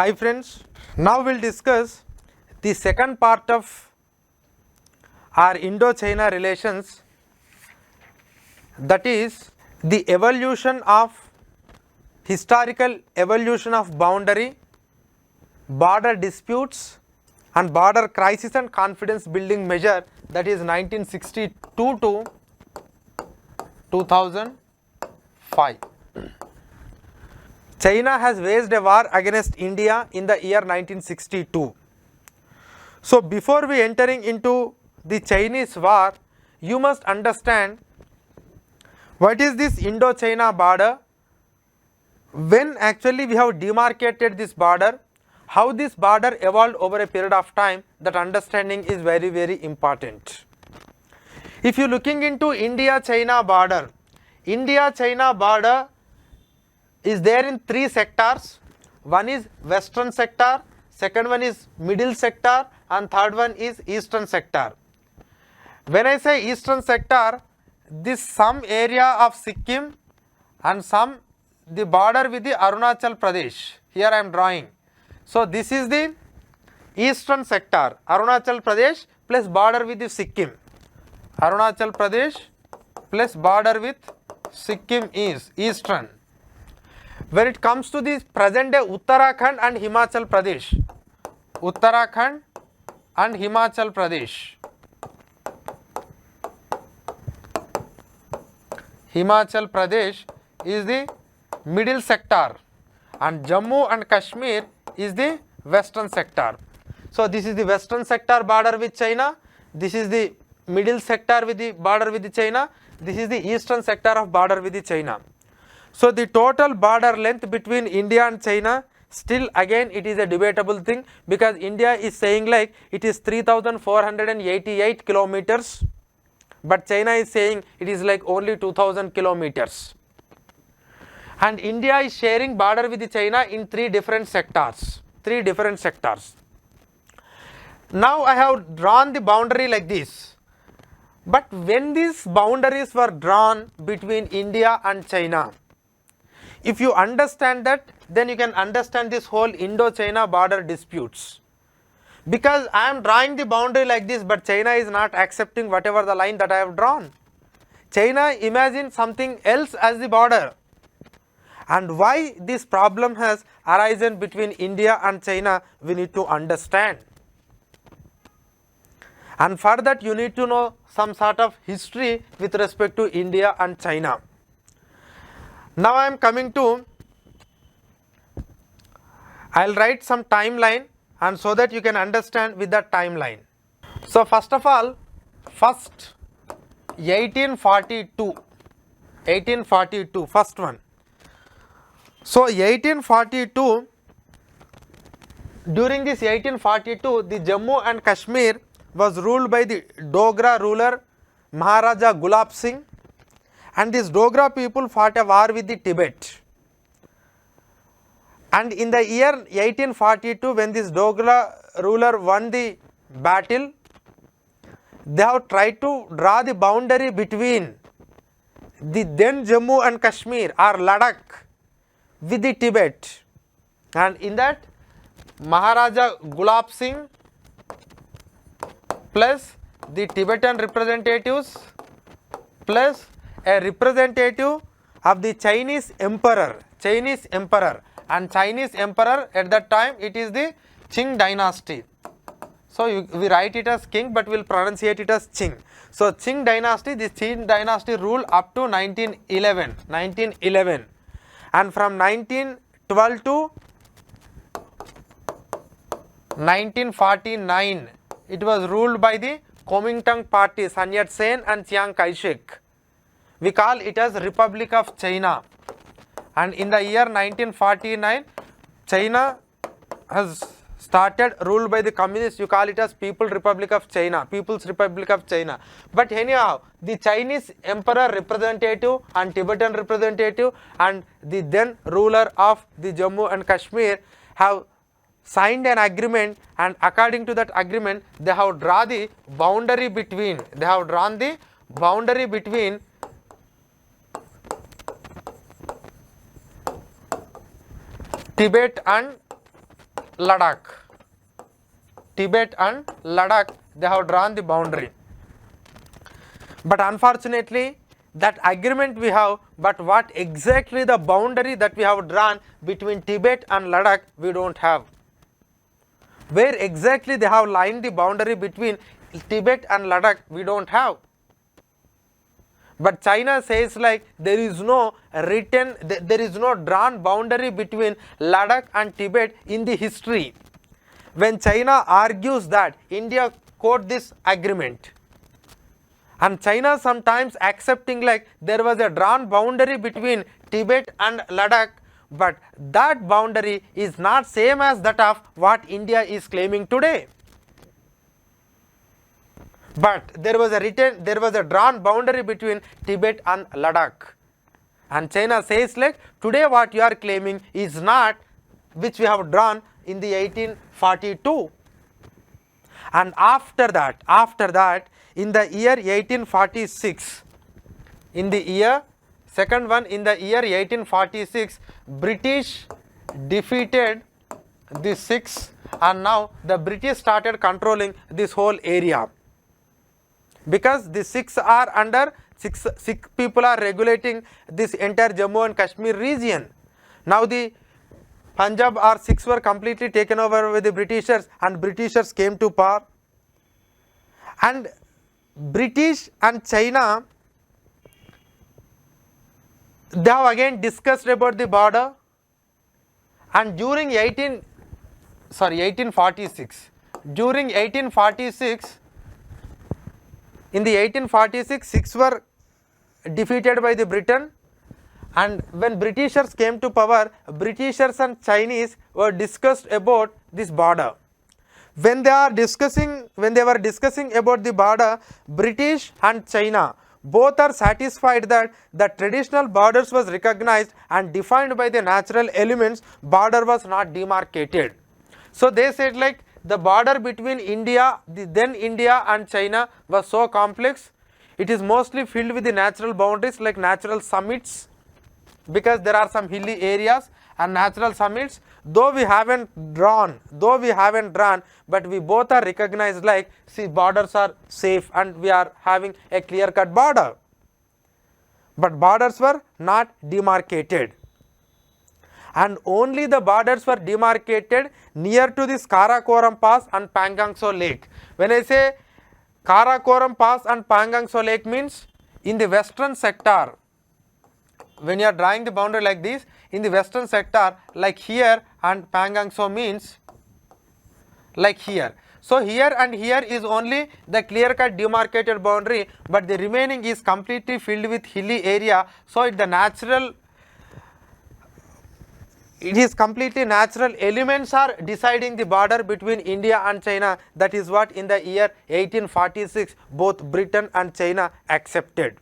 Hi friends, now we'll discuss the second part of our Indo-China relations, that is the historical evolution of boundary, border disputes and border crisis and confidence building measure, that is 1962 to 2005. China has waged a war against India in the year 1962. So before we entering into the Chinese war, you must understand what is this Indo-China border, when actually we have demarcated this border, how this border evolved over a period of time. That understanding is very, very important. If you looking into India-China border, India-China border is there in three sectors. One is western sector, second one is middle sector, and third one is eastern sector. When I say eastern sector, this some area of Sikkim and some the border with the Arunachal Pradesh. Here I am drawing. So this is the eastern sector, Arunachal Pradesh plus border with the Sikkim. Arunachal Pradesh plus border with Sikkim is eastern. When it comes to the present day Uttarakhand and Himachal Pradesh, Uttarakhand and Himachal Pradesh, Himachal Pradesh is the middle sector and Jammu and Kashmir is the western sector. So this is the western sector border with China, this is the middle sector with the border with the China, this is the eastern sector of border with the China. So the total border length between India and China, still again it is a debatable thing, because India is saying like it is 3488 kilometers, but China is saying it is like only 2000 kilometers. And India is sharing border with the China in three different sectors. Now I have drawn the boundary like this. But when these boundaries were drawn between India and China, if you understand that, then you can understand this whole Indo-China border disputes. Because I am drawing the boundary like this, but China is not accepting whatever the line that I have drawn. China imagines something else as the border. And why this problem has arisen between India and China, we need to understand. And for that you need to know some sort of history with respect to India and China. Now I am coming to, I will write some timeline, and so that you can understand with that timeline. So first of all, first 1842, first one. So 1842, during this 1842, the Jammu and Kashmir was ruled by the Dogra ruler Maharaja Gulab Singh, and these Dogra people fought a war with the Tibet. And in the year 1842, when this Dogra ruler won the battle, they have tried to draw the boundary between the then Jammu and Kashmir or Ladakh with the Tibet. And in that, Maharaja Gulab Singh plus the Tibetan representatives plus a representative of the Chinese emperor, and Chinese emperor at that time it is the Qing dynasty. So we write it as King, but we will pronunciate it as Qing. So Qing dynasty, this Qing dynasty ruled up to 1911, and from 1912 to 1949 it was ruled by the Kuomintang party, Sun Yat-sen and Chiang Kai-shek. We call it as Republic of China. And in the year 1949, China has started ruled by the communists. You call it as People's Republic of China. But anyhow, the Chinese emperor representative and Tibetan representative and the then ruler of the Jammu and Kashmir have signed an agreement, and according to that agreement, they have drawn the boundary between Tibet and Ladakh. Tibet and Ladakh, they have drawn the boundary. But unfortunately, that agreement we have, but what exactly the boundary that we have drawn between Tibet and Ladakh, we don't have. Where exactly they have lined the boundary between Tibet and Ladakh, we don't have. But China says like there is no written, there is no drawn boundary between Ladakh and Tibet in the history. When China argues that, India quote this agreement. And China sometimes accepting like there was a drawn boundary between Tibet and Ladakh, but that boundary is not same as that of what India is claiming today. But there was a drawn boundary between Tibet and Ladakh. And China says like today what you are claiming is not which we have drawn in the 1842. And after that, in the year 1846, in the year 1846, British defeated the Sikhs, and now the British started controlling this whole area. Because the Sikhs are under, Sikh people are regulating this entire Jammu and Kashmir region. Now the Punjab or Sikhs were completely taken over with the Britishers, and Britishers came to power. And British and China, they have again discussed about the border, and during 1846, in the 1846, Sikhs were defeated by the Britain, and when Britishers came to power, Britishers and Chinese were discussed about this border. When they were discussing about the border, British and China both are satisfied that the traditional borders was recognized and defined by the natural elements, border was not demarcated. So they said like the border between India, then India and China was so complex, it is mostly filled with the natural boundaries like natural summits, because there are some hilly areas and natural summits, though we haven't drawn, but we both are recognized like, see, borders are safe and we are having a clear-cut border. But borders were not demarcated. And only the borders were demarcated near to this Karakoram Pass and Pangangso Lake. When I say Karakoram Pass and Pangangso Lake means in the western sector, when you are drawing the boundary like this, in the western sector, like here, and Pangangso means like here. So here and here is only the clear-cut demarcated boundary, but the remaining is completely filled with hilly area. So it is completely natural elements are deciding the border between India and China. That is what in the year 1846 both Britain and China accepted.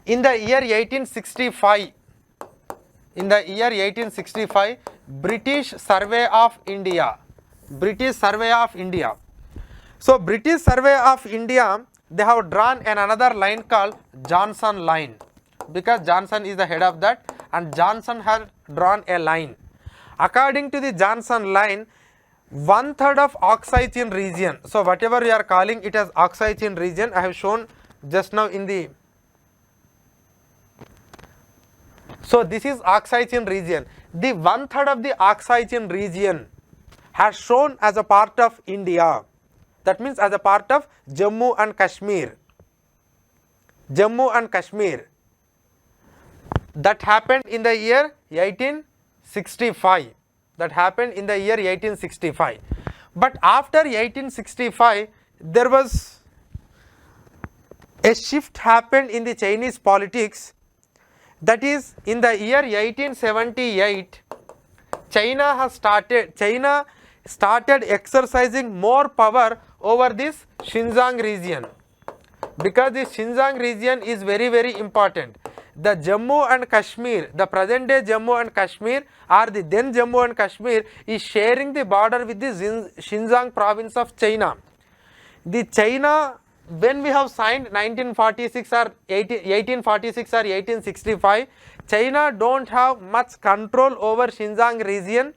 In the year 1865, British Survey of India. So British Survey of India, they have drawn another line called Johnson line, because Johnson is the head of that, and Johnson has drawn a line. According to the Johnson line, 1/3 of Oxygen region, so whatever we are calling it as Oxygen region, I have shown just now in the, so this is Oxygen region. The 1/3 of the Oxygen region has shown as a part of India. That means as a part of Jammu and Kashmir. That happened in the year 1865. But after 1865, there was a shift happened in the Chinese politics. That is, in the year 1878, China started exercising more power over this Xinjiang region, because this Xinjiang region is very, very important. The Jammu and Kashmir, the present day Jammu and Kashmir, or the then Jammu and Kashmir, is sharing the border with the Xinjiang province of China. The China, when we have signed 1846 or 1865, China don't have much control over Xinjiang region.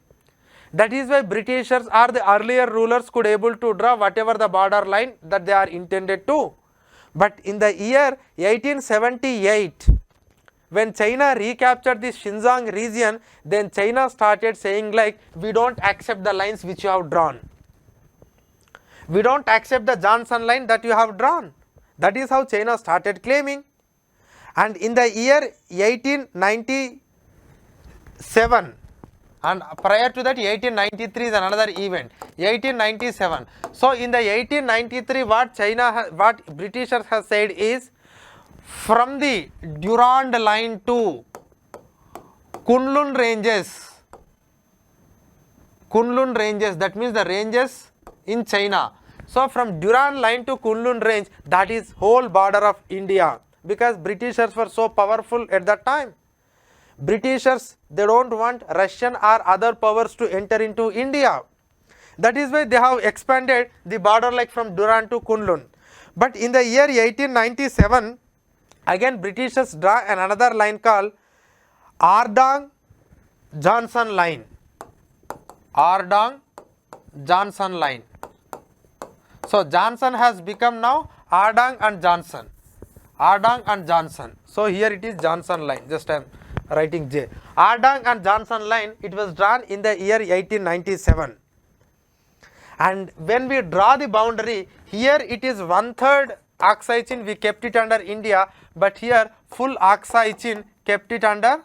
That is why Britishers or the earlier rulers could able to draw whatever the border line that they are intended to. But in the year 1878, when China recaptured the Xinjiang region, then China started saying like, we don't accept the lines which you have drawn. We don't accept the Johnson line that you have drawn. That is how China started claiming. And in the year 1897, and prior to that 1893 is another event, 1897. So in the 1893 what Britishers have said is, from the Durand line to Kunlun ranges, that means the ranges in China. So from Durand line to Kunlun range, that is whole border of India, because Britishers were so powerful at that time. Britishers, they don't want Russian or other powers to enter into India. That is why they have expanded the border like from Durand to Kunlun. But in the year 1897, again Britishers draw another line called Ardang-Johnson line. Ardang-Johnson line. So Johnson has become now Ardang and Johnson. Ardang and Johnson. So here it is Johnson line. Just I am writing J. Ardang and Johnson line, it was drawn in the year 1897. And when we draw the boundary, here it is 1/3 Aksai Chin, we kept it under India, but here full Aksai Chin kept it under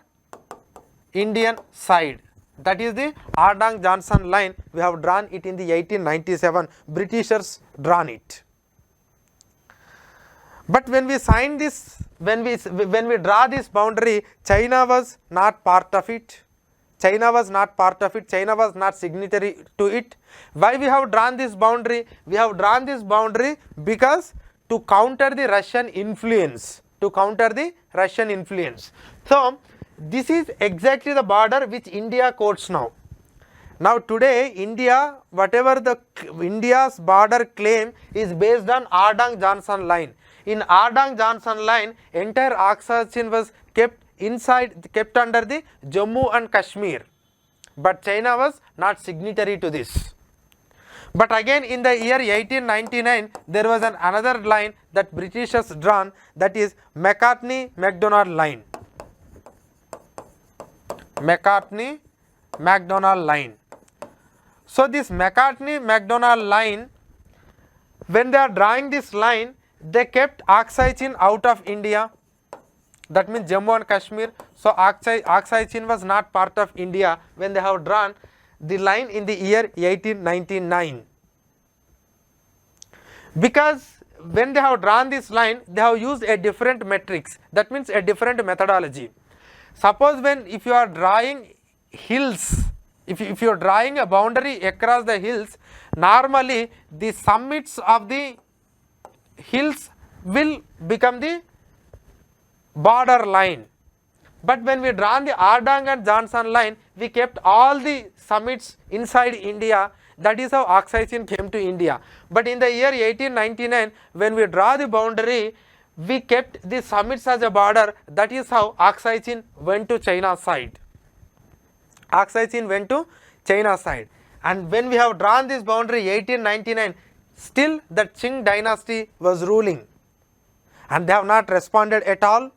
Indian side. That is the Ardang-Johnson line. We have drawn it in the 1897. Britishers drawn it. But when we sign this, when we draw this boundary, China was not part of it. China was not signatory to it. Why we have drawn this boundary? We have drawn this boundary because to counter the Russian influence. So this is exactly the border which India quotes now. Now today India, whatever the India's border claim is based on Ardang-Johnson line. In Ardang-Johnson line, entire Aksai Chin was kept under the Jammu and Kashmir. But China was not signatory to this. But again in the year 1899, there was another line that Britishers drawn, that is Macartney-Macdonald line. Macartney-Macdonald line. So this Macartney-Macdonald line, when they are drawing this line, they kept Aksai Chin out of India. That means Jammu and Kashmir. So Aksai Chin was not part of India when they have drawn the line in the year 1899. Because when they have drawn this line, they have used a different metrics. That means a different methodology. Suppose if you are drawing hills, if you are drawing a boundary across the hills, normally the summits of the hills will become the border line. But when we drawn the Ardang and Johnson line, we kept all the summits inside India. That is how Aksai Chin came to India. But in the year 1899, when we draw the boundary, we kept the summits as a border. That is how Aksai Chin went to China side. And when we have drawn this boundary 1899, still the Qing dynasty was ruling. And they have not responded at all.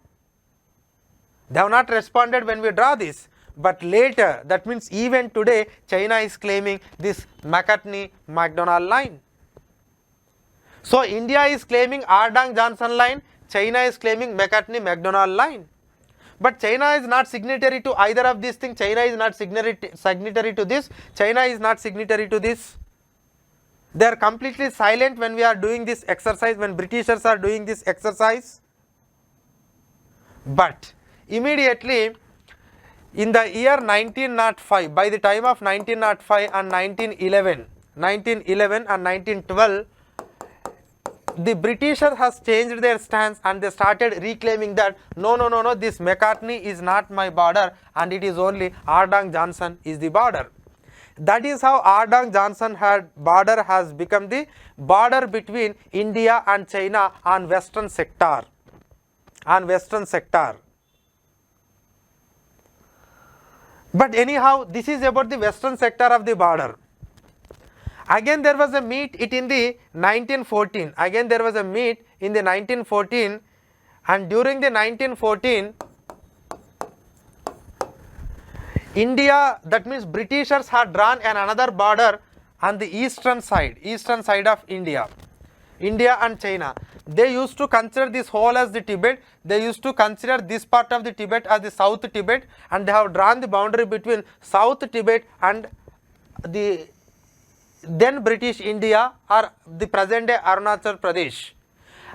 They have not responded when we draw this. But later, that means even today, China is claiming this Macartney-Macdonald line. So India is claiming Ardang-Johnson line, China is claiming Macartney-Macdonald line. But China is not signatory to either of these things. China is not signatory to this. China is not signatory to this. They are completely silent when we are doing this exercise, when Britishers are doing this exercise. But immediately in the year 1905, by the time of 1905 and 1911 and 1912, the Britishers has changed their stance and they started reclaiming that no, this Macartney is not my border and it is only Ardang-Johnson is the border. That is how Ardang-Johnson border has become the border between India and China on western sector. But anyhow, this is about the western sector of the border. Again there was a meet it in the 1914. Again there was a meet in the 1914, and during the 1914, India, that means Britishers had drawn another border on the eastern side of India. India and China, they used to consider this whole as the Tibet. They used to consider this part of the Tibet as the South Tibet, and they have drawn the boundary between South Tibet and the then British India, or the present day Arunachal Pradesh.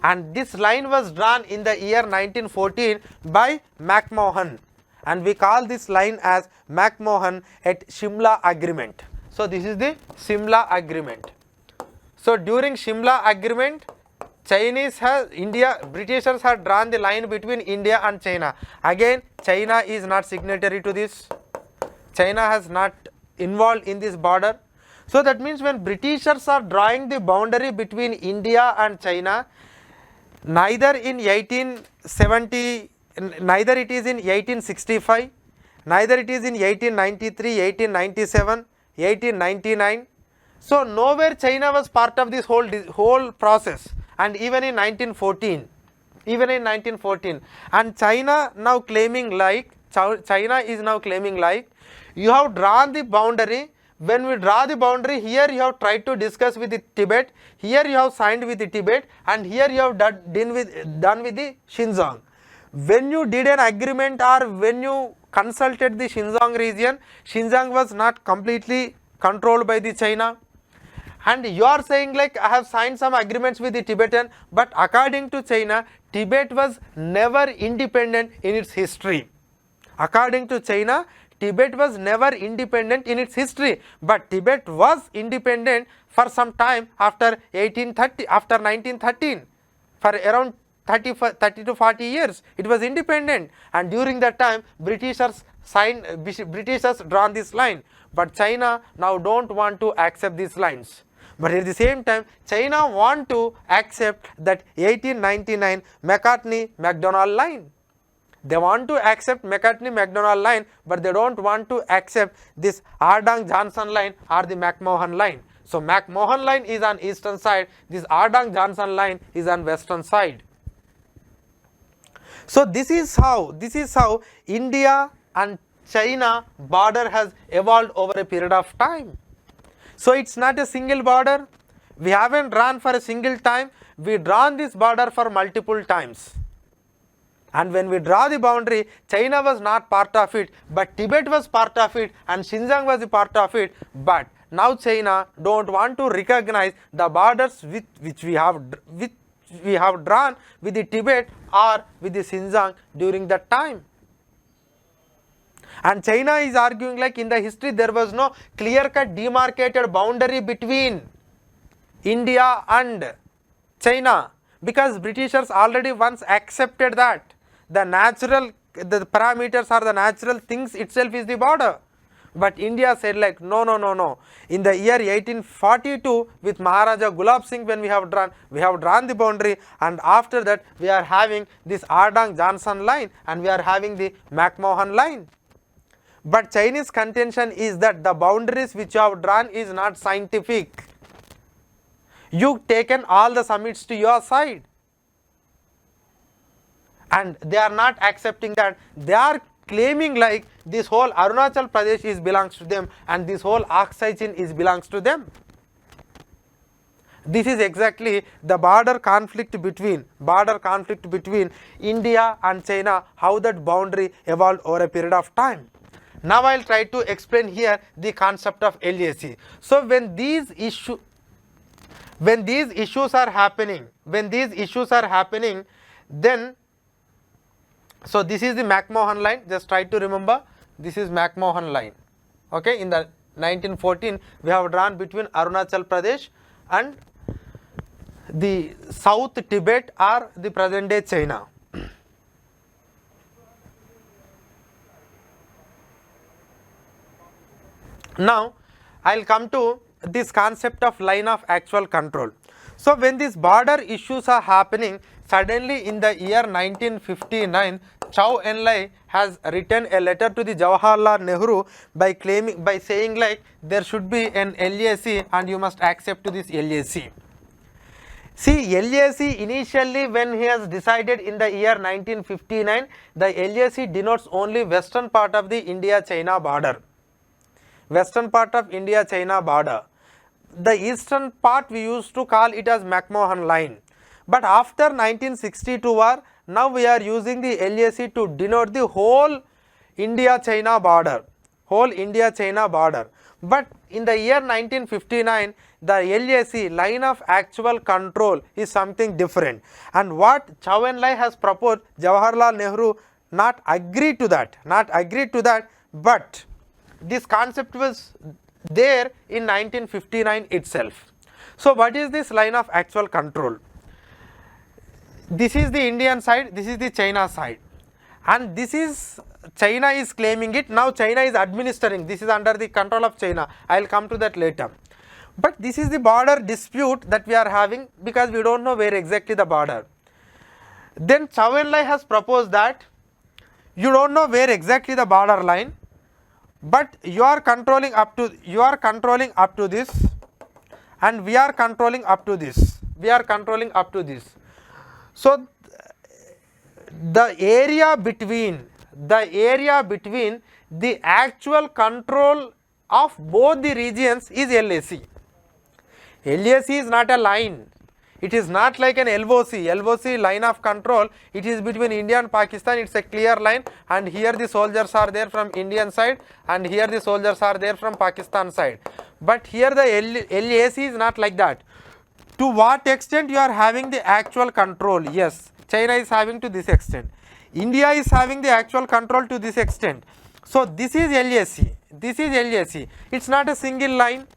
And this line was drawn in the year 1914 by McMahon, and we call this line as McMahon at Shimla Agreement. So this is the Shimla Agreement. So during Shimla Agreement, Britishers had drawn the line between India and China. Again, China is not signatory to this. China has not involved in this border. So that means when Britishers are drawing the boundary between India and China, neither in 1870, neither it is in 1865, neither it is in 1893, 1897, 1899. So nowhere China was part of this whole process, and even in 1914, and China now claiming like, China is now claiming like, you have drawn the boundary. When we draw the boundary, here you have tried to discuss with the Tibet, here you have signed with the Tibet, and here you have done with the Xinjiang. When you did an agreement, or when you consulted the Xinjiang region, Xinjiang was not completely controlled by the China. And you are saying like, I have signed some agreements with the Tibetan, but according to China, Tibet was never independent in its history. According to China, Tibet was never independent in its history, but Tibet was independent for some time after 1913, for around 30 to 40 years it was independent, and during that time Britishers drawn this line, but China now don't want to accept these lines. But at the same time, China want to accept that 1899 McCartney-MacDonald line. They want to accept McCartney-MacDonald line, but they don't want to accept this Ardang-Johnson line or the McMahon line. So McMahon line is on eastern side, this Ardang-Johnson line is on western side. So this is how India and China border has evolved over a period of time. So it's not a single border. We haven't drawn for a single time. We drawn this border for multiple times. And when we draw the boundary, China was not part of it, but Tibet was part of it, and Xinjiang was a part of it. But now China don't want to recognize the borders which we have drawn with the Tibet or with the Xinjiang during that time. And China is arguing like, in the history there was no clear-cut demarcated boundary between India and China, because Britishers already once accepted that the parameters or the natural things itself is the border. But India said like, no. In the year 1842 with Maharaja Gulab Singh, when we have drawn the boundary, and after that we are having this Ardang-Johnson line and we are having the McMahon line. But Chinese contention is that the boundaries which you have drawn is not scientific. You've taken all the summits to your side, and they are not accepting that. They are claiming like this whole Arunachal Pradesh belongs to them, and this whole Aksai Chin belongs to them. This is exactly the border conflict between India and China, how that boundary evolved over a period of time. Now I will try to explain here the concept of LAC. So when these issues are happening, then, so this is the McMahon line. Just try to remember, this is McMahon line. Okay, in the 1914 we have drawn between Arunachal Pradesh and the South Tibet or the present day China. Now I will come to this concept of line of actual control. So when these border issues are happening, suddenly in the year 1959, Chow Enlai has written a letter to the Jawaharlal Nehru by saying like there should be an LAC and you must accept to this LAC. See, LAC initially when he has decided in the year 1959, the LAC denotes only western part of the India-China border. Western part of India-China border. The eastern part we used to call it as McMahon line. But after 1962 war, now we are using the LAC to denote the whole India-China border. Whole India-China border. But in the year 1959, the LAC, line of actual control, is something different. And what Chow Enlai has proposed, Jawaharlal Nehru not agreed to that, but this concept was there in 1959 itself. So what is this line of actual control? This is the Indian side, this is the China side, and this is China is claiming it. Now China is administering, this is under the control of China. I will come to that later. But this is the border dispute that we are having because we don't know where exactly the border. Then Chow Enlai has proposed that you don't know where exactly the border line, but you are controlling up to this, and we are controlling up to this. So the area between the actual control of both the regions is LAC. LAC is not a line. It is not like an LOC line of control. It is between India and Pakistan. It's a clear line, and here the soldiers are there from Indian side, and here the soldiers are there from Pakistan side. But here the LAC is not like that. To what extent you are having the actual control? Yes, China is having to this extent. India is having the actual control to this extent. So this is LAC. It's not a single line.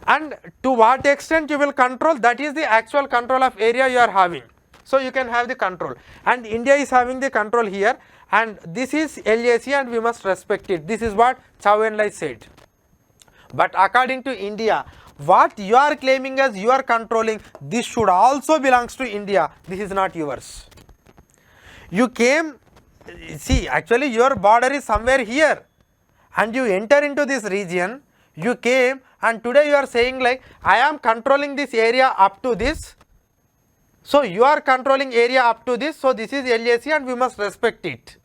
And to what extent you will control, that is the actual control of area you are having. So you can have the control, and India is having the control here, and this is LAC and we must respect it. This is what Chow Enlai said. But according to India, what you are claiming as you are controlling, this should also belongs to India. This is not yours. You came, see, actually your border is somewhere here, and you enter into this region, you came, and today you are saying like I am controlling this area up to this. So you are controlling area up to this, so this is LAC and we must respect it.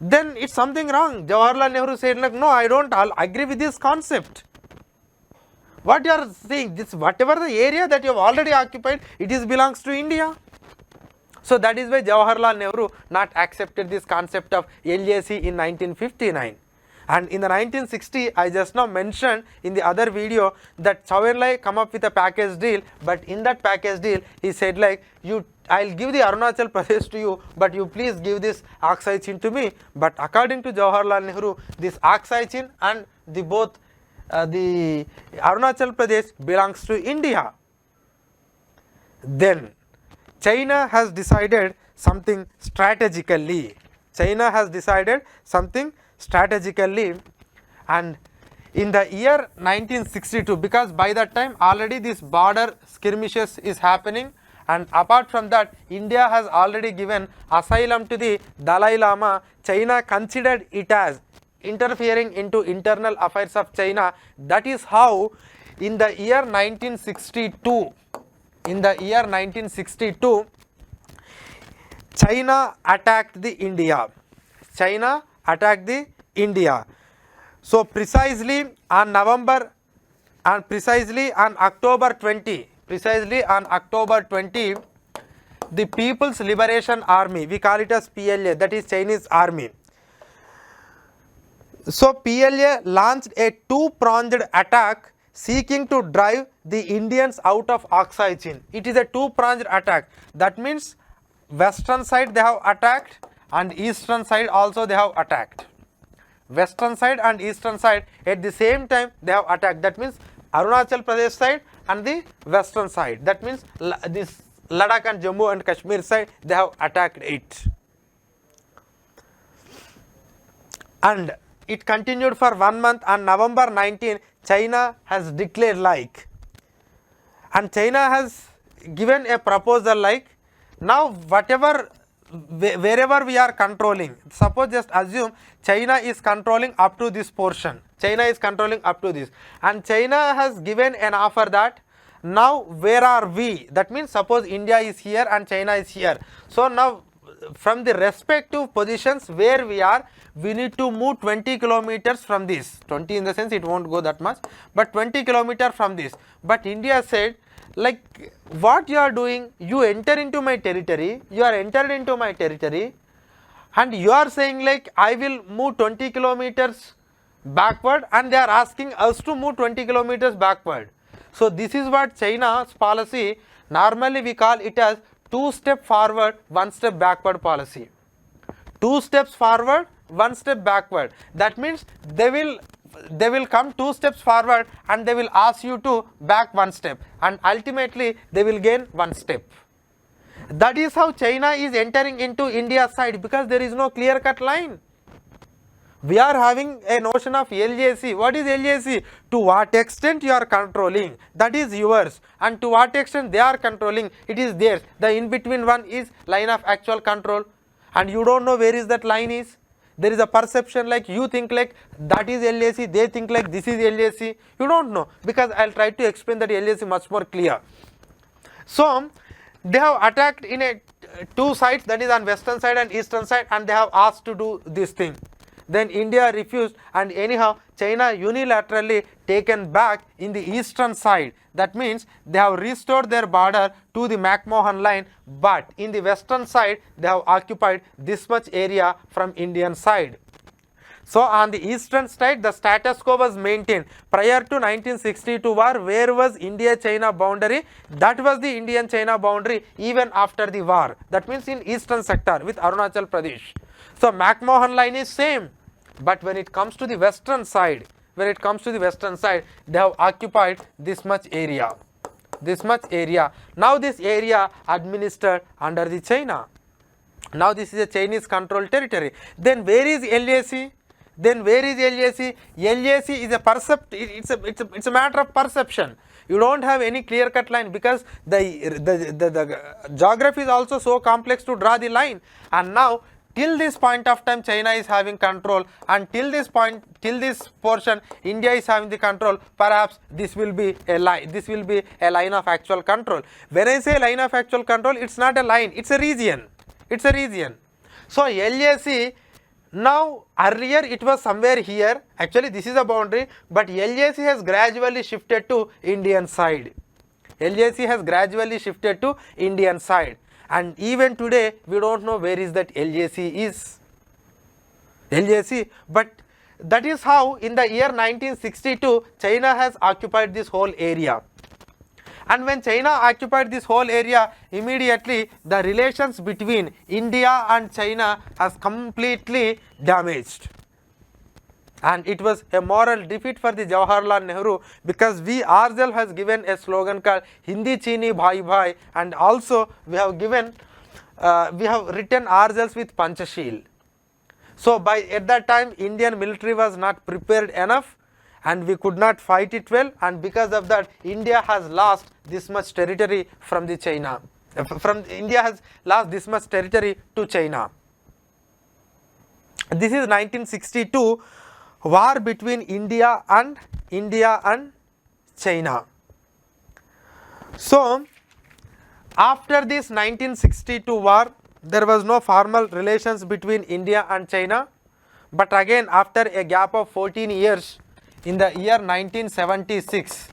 Then it's something wrong. Jawaharlal Nehru said like, no, I don't agree with this concept. What you are saying, this whatever the area that you have already occupied, it is belongs to India. So that is why Jawaharlal Nehru not accepted this concept of LAC in 1959. And in the 1960, I just now mentioned in the other video that Chow Enlai come up with a package deal, but in that package deal, he said like, I'll give the Arunachal Pradesh to you, but you please give this Aksai Chin to me. But according to Jawaharlal Nehru, this Aksai Chin and the Arunachal Pradesh belongs to India. Then China has decided something strategically. And in the year 1962, because by that time already this border skirmishes is happening, and apart from that, India has already given asylum to the Dalai Lama. China considered it as interfering into internal affairs of China. That is how in the year 1962, China attacked the India. So precisely on October 20, the People's Liberation Army, we call it as PLA, that is Chinese army. So PLA launched a two-pronged attack seeking to drive the Indians out of Aksai Chin. It is a two-pronged attack. That means western side they have attacked and eastern side also they have attacked. Western side and eastern side at the same time they have attacked. That means Arunachal Pradesh side and the western side. That means this Ladakh and Jammu and Kashmir side they have attacked it. And it continued for 1 month. On November 19, China has declared like and China has given a proposal like, now whatever wherever we are controlling, suppose just assume China is controlling up to this portion, China is controlling up to this, and China has given an offer that now where are we, that means suppose India is here and China is here, so now from the respective positions where we are, we need to move 20 kilometers from this, 20 in the sense it won't go that much, but 20 kilometers from this. But India said like, what you are doing, you enter into my territory, you are entered into my territory, and you are saying like I will move 20 kilometers backward, and they are asking us to move 20 kilometers backward. So this is what China's policy, normally we call it as 2 step forward, 1 step backward policy. 2 steps forward, 1 step backward. That means they will come 2 steps forward and they will ask you to back 1 step, and ultimately they will gain 1 step. That is how China is entering into India's side, because there is no clear cut line. We are having a notion of LAC. What is LAC? To what extent you are controlling, that is yours, and to what extent they are controlling, it is theirs. The in between one is line of actual control, and you don't know where is that line is. There is a perception like you think like that is LAC, they think like this is LAC. You don't know, because I will try to explain that LAC much more clear. So they have attacked in a 2 sides, that is on western side and eastern side, and they have asked to do this thing. Then India refused, and anyhow China unilaterally taken back in the eastern side. That means they have restored their border to the McMahon line, but in the western side they have occupied this much area from Indian side. So on the eastern side the status quo was maintained. Prior to 1962 war, where was India-China boundary? That was the Indian-China boundary even after the war. That means in eastern sector with Arunachal Pradesh. So McMahon line is same, but when it comes to the western side, they have occupied this much area. Now this area administered under the China. Now this is a Chinese controlled territory. Then where is LAC? LAC is a it's a matter of perception. You don't have any clear cut line, because the geography is also so complex to draw the line. And now till this point of time China is having control, and till this portion India is having the control. Perhaps this will be a line of actual control. When I say line of actual control, it's not a line, it's a region. So LAC, now earlier it was somewhere here, actually this is a boundary, but LAC has gradually shifted to Indian side. And even today we don't know where is that LAC is. But that is how in the year 1962 China has occupied this whole area. And when China occupied this whole area, immediately the relations between India and China has completely damaged. And it was a moral defeat for the Jawaharlal Nehru, because we ourselves has given a slogan called Hindi Chini Bhai Bhai, and also we have written ourselves with Panchashil. So at that time Indian military was not prepared enough, and we could not fight it well, and because of that India has lost this much territory from the China. India has lost this much territory to China. This is 1962 war between India and China. So after this 1962 war, there was no formal relations between India and China, but again after a gap of 14 years, in the year 1976,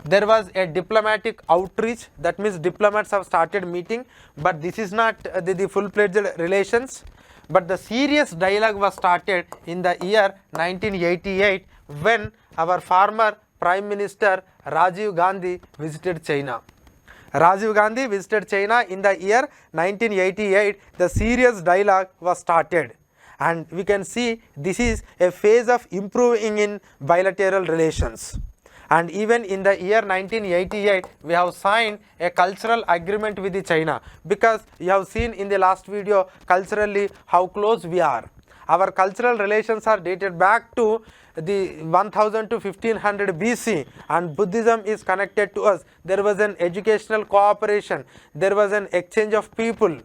there was a diplomatic outreach. That means diplomats have started meeting, but this is not the full-fledged relations. But the serious dialogue was started in the year 1988, when our former Prime Minister Rajiv Gandhi visited China. In the year 1988, the serious dialogue was started. And we can see this is a phase of improving in bilateral relations. And even in the year 1988, we have signed a cultural agreement with the China, because you have seen in the last video culturally how close we are. Our cultural relations are dated back to the 1000 to 1500 BC, and Buddhism is connected to us. There was an educational cooperation, there was an exchange of people.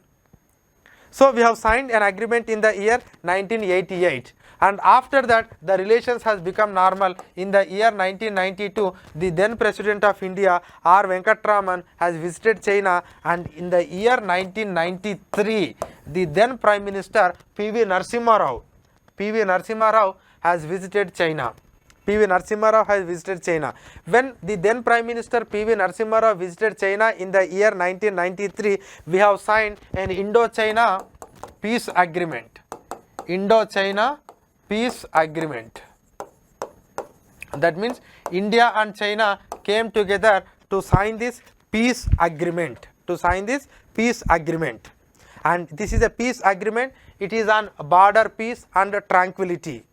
So we have signed an agreement in the year 1988, and after that the relations has become normal. In the year 1992, the then President of India R. Venkatraman has visited China, and in the year 1993 the then Prime Minister P.V. Narasimha Rao has visited China. P.V. Narasimha Rao has visited China. When the then Prime Minister P.V. Narasimha Rao visited China in the year 1993, we have signed an Indo-China peace agreement. Indo-China peace agreement. That means India and China came together to sign this peace agreement. And this is a peace agreement. It is on border peace and tranquility.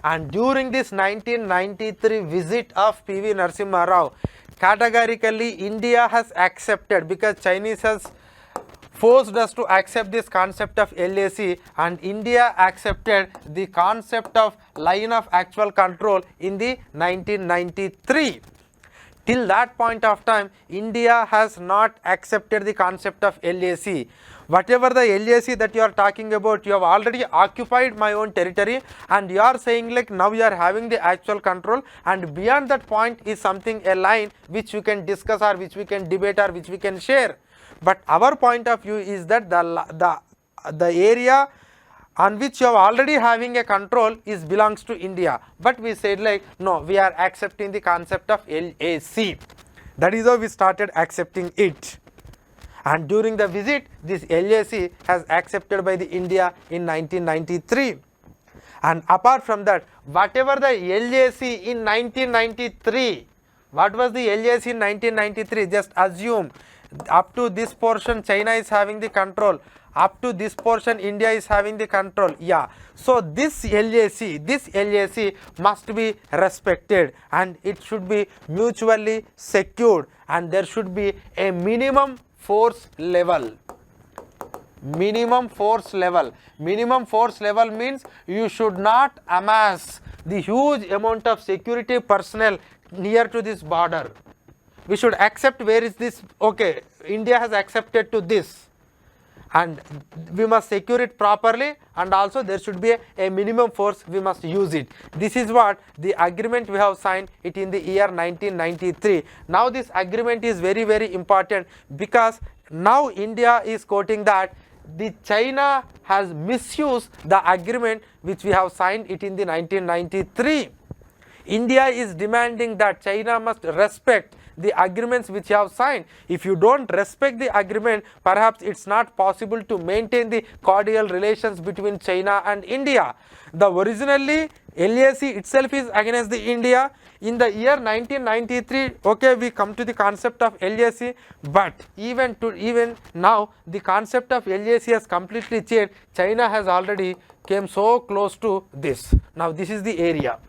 And during this 1993 visit of P.V. Narasimha Rao, categorically India has accepted, because Chinese has forced us to accept this concept of LAC, and India accepted the concept of line of actual control in the 1993. Till that point of time, India has not accepted the concept of LAC. Whatever the LAC that you are talking about, you have already occupied my own territory, and you are saying like now you are having the actual control, and beyond that point is something, a line which we can discuss or which we can debate or which we can share. But our point of view is that the area on which you are already having a control is belongs to India. But we said like no, we are accepting the concept of LAC. That is how we started accepting it. And during the visit, this LAC has accepted by the India in 1993. And apart from that, whatever the LAC in 1993, what was the LAC in 1993? Just assume up to this portion China is having the control, up to this portion India is having the control. Yeah, so this LAC must be respected, and it should be mutually secured, and there should be a minimum force level. Minimum force level means you should not amass the huge amount of security personnel near to this border. We should accept where is this, okay, India has accepted to this, and we must secure it properly, and also there should be a minimum force, we must use it. This is what the agreement we have signed it in the year 1993. Now this agreement is very, very important, because now India is quoting that the China has misused the agreement which we have signed it in the 1993. India is demanding that China must respect the agreements which you have signed. If you don't respect the agreement, perhaps it's not possible to maintain the cordial relations between China and India. The originally LAC itself is against the India. In the year 1993, okay, we come to the concept of LAC, but even now the concept of LAC has completely changed. China has already came so close to this. Now this is the area.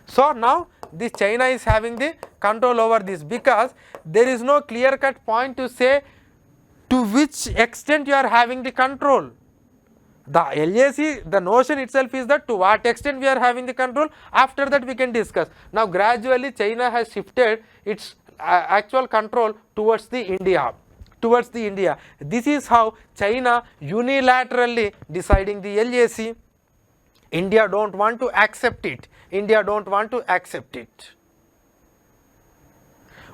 So now this China is having the control over this, because there is no clear cut point to say to which extent you are having the control. The LAC, the notion itself is that to what extent we are having the control, after that we can discuss. Now gradually China has shifted its actual control towards the India. This is how China unilaterally deciding the LAC. India don't want to accept it.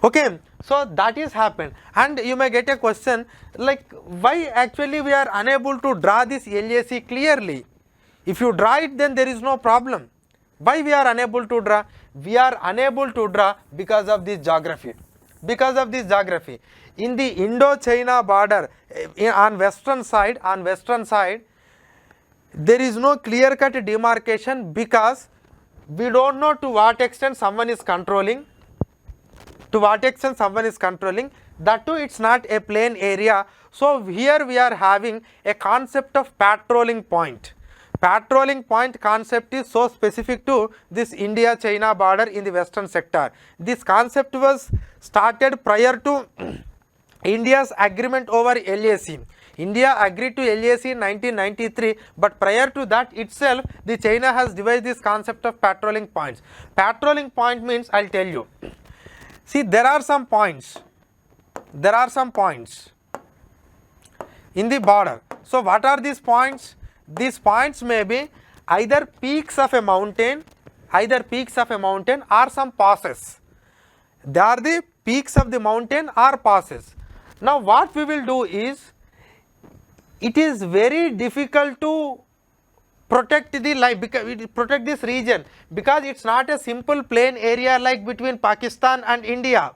Okay, so that is happened, and you may get a question like why actually we are unable to draw this LAC clearly. If you draw it, then there is no problem. Why we are unable to draw? We are unable to draw because of this geography. In the Indo-China border, on western side, there is no clear-cut demarcation, because we don't know to what extent someone is controlling. That too, it's not a plain area. So here we are having a concept of patrolling point. Patrolling point concept is so specific to this India-China border in the western sector. This concept was started prior to India's agreement over LAC. India agreed to LAC in 1993, but prior to that itself, the China has devised this concept of patrolling points. Patrolling point means, I'll tell you. See, there are some points in the border. So what are these points? These points may be either peaks of a mountain or some passes. They are the peaks of the mountain or passes. Now what we will do is, it is very difficult to protect the life, protect this region, because it's not a simple plain area like between Pakistan and India,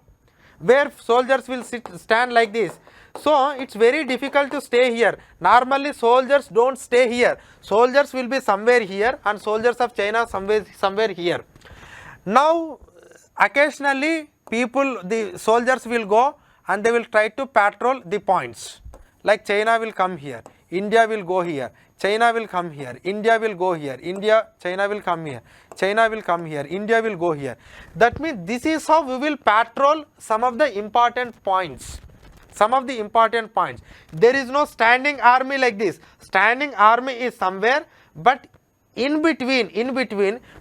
where soldiers will stand like this. So it's very difficult to stay here. Normally soldiers don't stay here. Soldiers will be somewhere here and soldiers of China somewhere here. Now occasionally the soldiers will go and they will try to patrol the points. Like China will come here, India will go here, China will come here, India will go here, China will come here, China will come here, India will go here. That means this is how we will patrol some of the important points. There is no standing army like this. Standing army is somewhere, but in between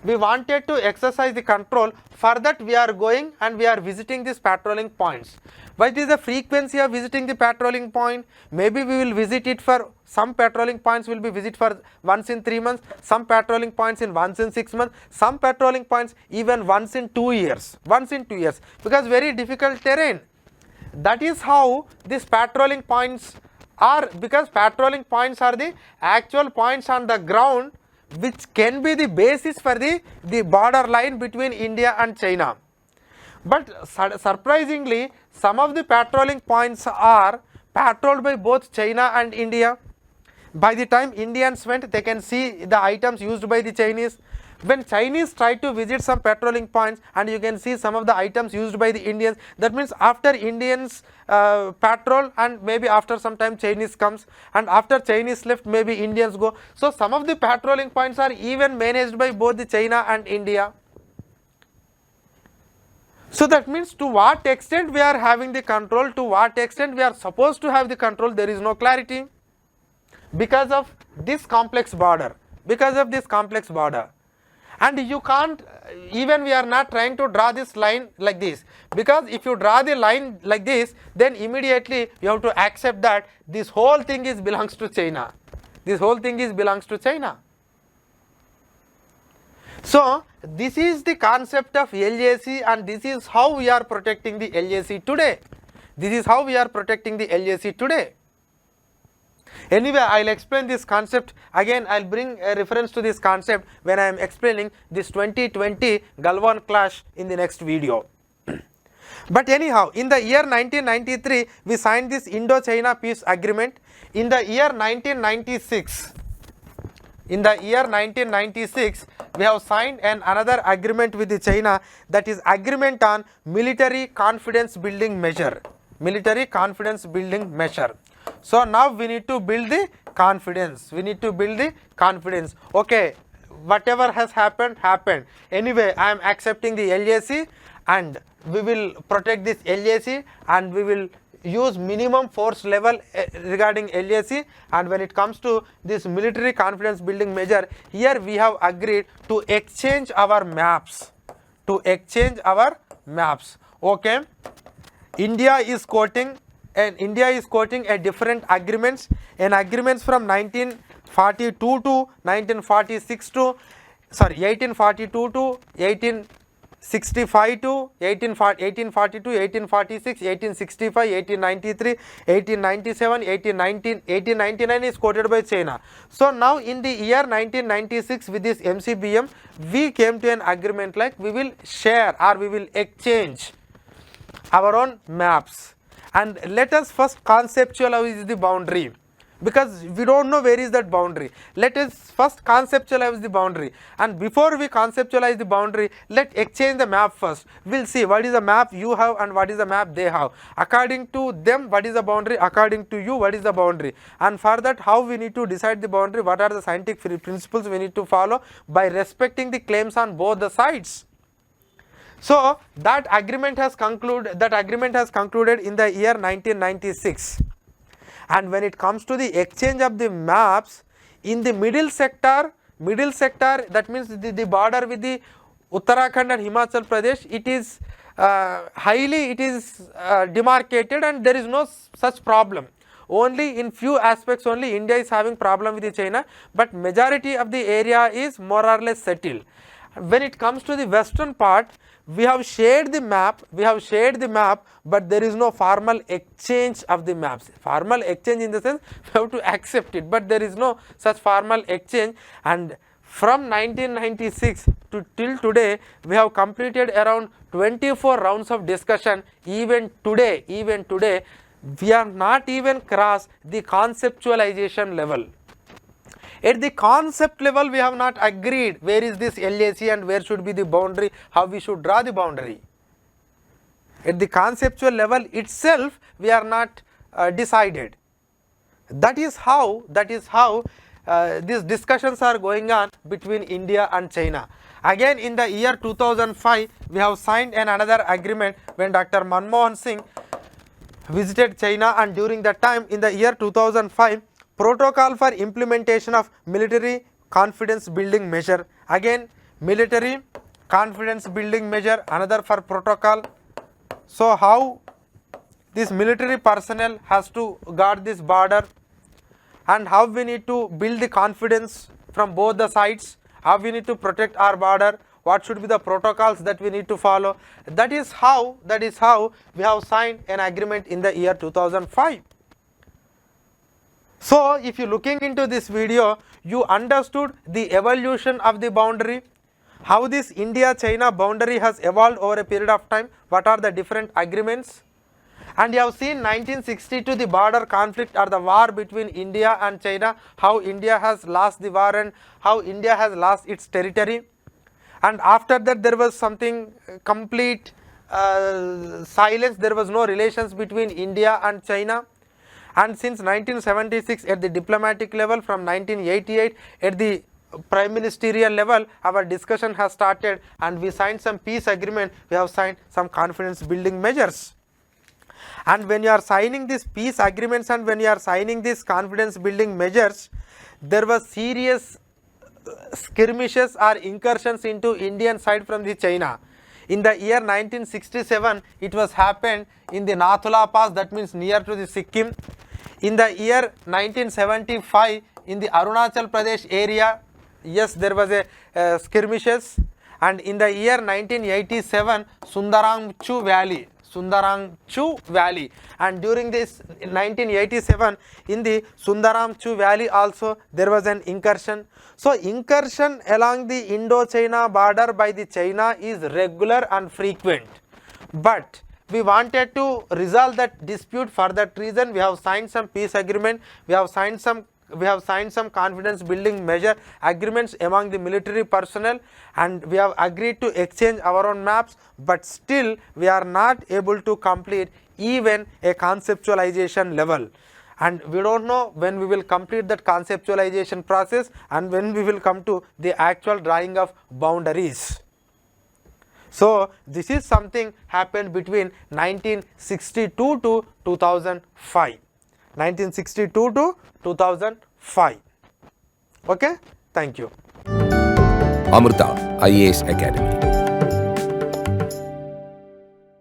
we wanted to exercise the control. For that we are going and we are visiting these patrolling points. What is the frequency of visiting the patrolling point? Maybe we will visit it for, some patrolling points will be visit for once in 3 months, some patrolling points in once in 6 months, some patrolling points even once in 2 years, because very difficult terrain. That is how these patrolling points are, because patrolling points are the actual points on the ground which can be the basis for the border line between India and China. But surprisingly, some of the patrolling points are patrolled by both China and India. By the time Indians went, they can see the items used by the Chinese. When Chinese try to visit some patrolling points, and you can see some of the items used by the Indians, that means after Indians patrol and maybe after some time Chinese comes, and after Chinese left maybe Indians go. So some of the patrolling points are even managed by both the China and India. So that means to what extent we are having the control, to what extent we are supposed to have the control, there is no clarity, because of this complex border, and you can't, even we are not trying to draw this line like this, because if you draw the line like this, then immediately you have to accept that this whole thing belongs to China. So this is the concept of LAC, and this is how we are protecting the LAC today. Anyway, I will explain this concept again. I will bring a reference to this concept when I am explaining this 2020 Galwan clash in the next video. But anyhow, in the year 1993, we signed this Indo-China Peace Agreement. In the year 1996, we have signed another agreement with the China, that is Agreement on Military Confidence Building Measure. So now we need to build the confidence. Okay, whatever has happened. Anyway, I am accepting the LAC, and we will protect this LAC, and we will use minimum force level regarding LAC. And when it comes to this military confidence building measure, here we have agreed to exchange our maps. Okay, India is quoting a different agreements, from 1842 to 1865 to 1842, 1846, 1865, 1893, 1897, 1899 is quoted by China. So now in the year 1996, with this MCBM, we came to an agreement like we will share or we will exchange our own maps. And let us first conceptualize the boundary, because we don't know where is that boundary. Let us first conceptualize the boundary, and before we conceptualize the boundary, let's exchange the map first. We'll see what is the map you have and what is the map they have. According to them, what is the boundary? According to you, what is the boundary? And for that, how we need to decide the boundary? What are the scientific principles we need to follow by respecting the claims on both the sides? So that agreement has concluded in the year 1996. And when it comes to the exchange of the maps, in the middle sector, that means the border with the Uttarakhand and Himachal Pradesh, it is highly demarcated, and there is no such problem. Only in few aspects only India is having problem with the China, but majority of the area is more or less settled. When it comes to the western part, we have shared the map, but there is no formal exchange of the maps. Formal exchange in the sense we have to accept it, but there is no such formal exchange. And from 1996 to till today, we have completed around 24 rounds of discussion. Even today, we are not even crossed the conceptualization level. At the concept level, we have not agreed where is this LAC and where should be the boundary, how we should draw the boundary. At the conceptual level itself, we are not decided. That is how these discussions are going on between India and China. Again, in the year 2005, we have signed another agreement when Dr. Manmohan Singh visited China, and during that time, in the year 2005, protocol for implementation of military confidence building measure. Again, military confidence building measure, another for protocol. So how this military personnel has to guard this border, and how we need to build the confidence from both the sides, how we need to protect our border, what should be the protocols that we need to follow. That is how we have signed an agreement in the year 2005. So if you looking into this video, you understood the evolution of the boundary, how this India-China boundary has evolved over a period of time, what are the different agreements, and you have seen 1962 the border conflict or the war between India and China, how India has lost the war and how India has lost its territory. And after that there was something complete silence, there was no relations between India and China. And since 1976 at the diplomatic level, from 1988 at the prime ministerial level, our discussion has started, and we signed some peace agreement, we have signed some confidence building measures. And when you are signing these peace agreements and when you are signing these confidence building measures, there was serious skirmishes or incursions into Indian side from the China. In the year 1967, it was happened in the Nathula Pass, that means near to the Sikkim. In the year 1975, in the Arunachal Pradesh area, yes, there was a skirmishes. And in the year 1987, Sundarangchu Valley, and during this 1987 in the Sundarangchu Valley also there was an incursion. So incursion along the Indo-China border by the China is regular and frequent, but we wanted to resolve that dispute. For that reason, we have signed some peace agreement, we have signed some confidence building measure agreements among the military personnel, and we have agreed to exchange our own maps, but still we are not able to complete even a conceptualization level. And we don't know when we will complete that conceptualization process and when we will come to the actual drawing of boundaries. So this is something happened between 1962 to 2005. 1962 to 2005. Okay, thank you. Amrita IAS Academy.